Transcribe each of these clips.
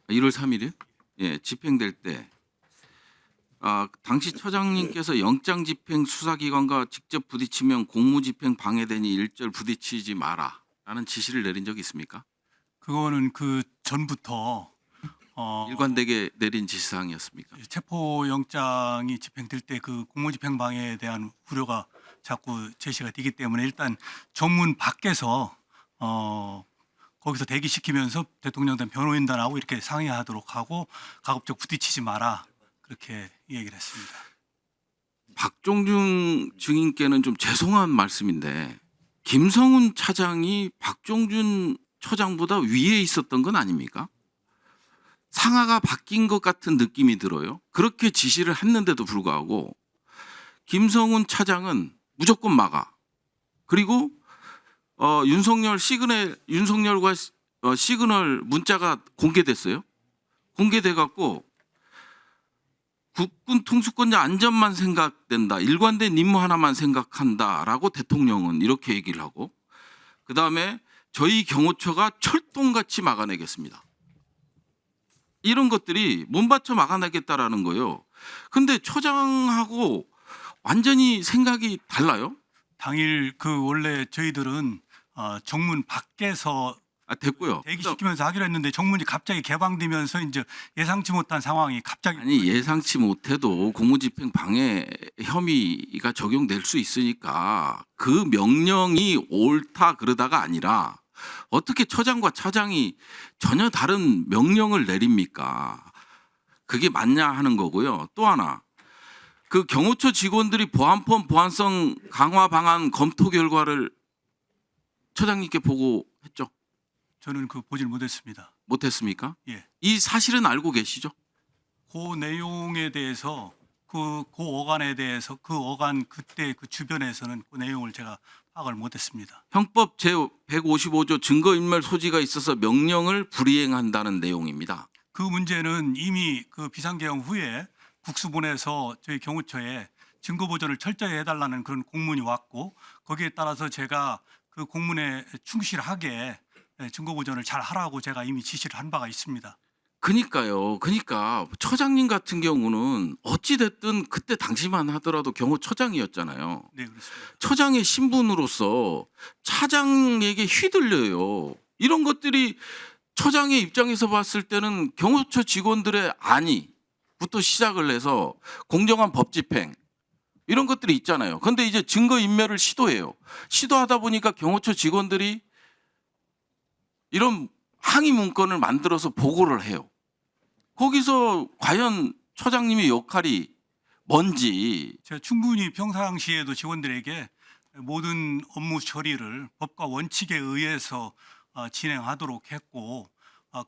1월 3일이요? 예, 집행될 때 당시 처장님께서 영장집행 수사기관과 직접 부딪히면 공무집행 방해되니 일절 부딪히지 마라라는 지시를 내린 적이 있습니까? 그거는 그 전부터 일관되게 내린 지시사항이었습니까? 체포영장이 집행될 때 그 공무집행 방해에 대한 우려가 자꾸 제시가 되기 때문에 일단 정문 밖에서 거기서 대기시키면서 대통령단 변호인단하고 이렇게 상의하도록 하고 가급적 부딪히지 마라 그렇게 얘기를 했습니다. 박종준 증인께는 좀 죄송한 말씀인데 김성훈 차장이 박종준 처장보다 위에 있었던 건 아닙니까? 상하가 바뀐 것 같은 느낌이 들어요. 그렇게 지시를 했는데도 불구하고 김성훈 차장은 무조건 막아. 그리고 윤석열과 시그널 문자가 공개됐어요. 공개돼 갖고 국군 통수권자 안전만 생각된다. 일관된 임무 하나만 생각한다라고 대통령은 이렇게 얘기를 하고 그다음에 저희 경호처가 철동같이 막아내겠습니다. 이런 것들이 몸받쳐 막아내겠다라는 거예요. 근데 처장하고 완전히 생각이 달라요. 당일 그 원래 저희들은 정문 밖에서 됐고요. 대기시키면서 하기로 했는데 정문이 갑자기 개방되면서 이제 예상치 못한 상황이 갑자기 아니 예상치 못해도 공무집행 방해 혐의가 적용될 수 있으니까 그 명령이 옳다 그러다가 아니라 어떻게 처장과 차장이 전혀 다른 명령을 내립니까? 그게 맞냐 하는 거고요. 또 하나 그 경호처 직원들이 보안법 보안성 강화 방안 검토 결과를 처장님께 보고했죠? 저는 그 보질 못했습니다. 못했습니까? 예. 이 사실은 알고 계시죠? 그 내용에 대해서 그 어간에 대해서 그 어간 그때 그 주변에서는 그 내용을 제가 파악을 못했습니다. 형법 제155조 증거인멸 소지가 있어서 명령을 불이행한다는 내용입니다. 그 문제는 이미 그 비상계엄 후에 국수본에서 저희 경호처에 증거 보존을 철저히 해달라는 그런 공문이 왔고 거기에 따라서 제가 그 공문에 충실하게 증거 보존을 잘 하라고 제가 이미 지시를 한 바가 있습니다. 그러니까요. 그러니까 처장님 같은 경우는 어찌 됐든 그때 당시만 하더라도 경호처장이었잖아요. 네, 그렇습니다. 처장의 신분으로서 차장에게 휘둘려요. 이런 것들이 처장의 입장에서 봤을 때는 경호처 직원들의 안위부터 시작을 해서 공정한 법 집행 이런 것들이 있잖아요. 그런데 이제 증거 인멸을 시도해요. 시도하다 보니까 경호처 직원들이 이런 항의 문건을 만들어서 보고를 해요. 거기서 과연 처장님의 역할이 뭔지 제가 충분히 평상시에도 직원들에게 모든 업무 처리를 법과 원칙에 의해서 진행하도록 했고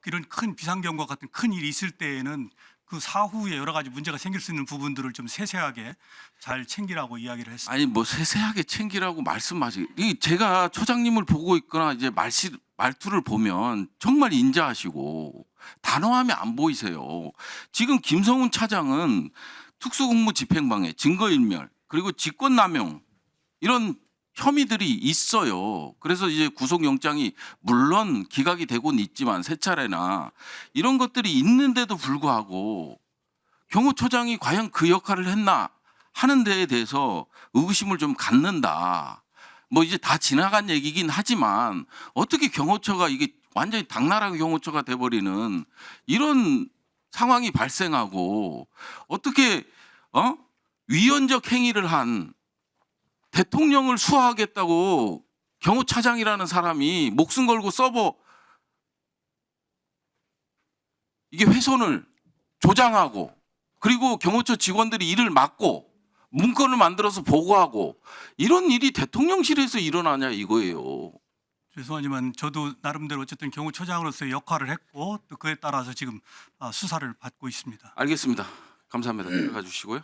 이런 큰 비상경과 같은 큰 일이 있을 때에는 그 사후에 여러 가지 문제가 생길 수 있는 부분들을 좀 세세하게 잘 챙기라고 이야기를 했습니다. 아니 뭐 세세하게 챙기라고 말씀하시. 제가 처장님을 보고 있거나 이제 말투를 보면 정말 인자하시고 단호함이 안 보이세요. 지금 김성훈 차장은 특수공무집행방해, 증거인멸 그리고 직권남용 이런 혐의들이 있어요. 그래서 이제 구속영장이 물론 기각이 되고는 있지만 세 차례나 이런 것들이 있는데도 불구하고 경호처장이 과연 그 역할을 했나 하는 데에 대해서 의구심을 좀 갖는다. 뭐 이제 다 지나간 얘기긴 하지만 어떻게 경호처가 이게 완전히 당나라 경호처가 돼버리는 이런 상황이 발생하고 어떻게 위헌적 행위를 한 대통령을 수사하겠다고 경호차장이라는 사람이 목숨 걸고 서버 이게 훼손을 조장하고 그리고 경호처 직원들이 일을 막고 문건을 만들어서 보고하고 이런 일이 대통령실에서 일어나냐 이거예요. 죄송하지만 저도 나름대로 어쨌든 경호처장으로서의 역할을 했고 또 그에 따라서 지금 수사를 받고 있습니다. 알겠습니다. 감사합니다. 들어가 주시고요.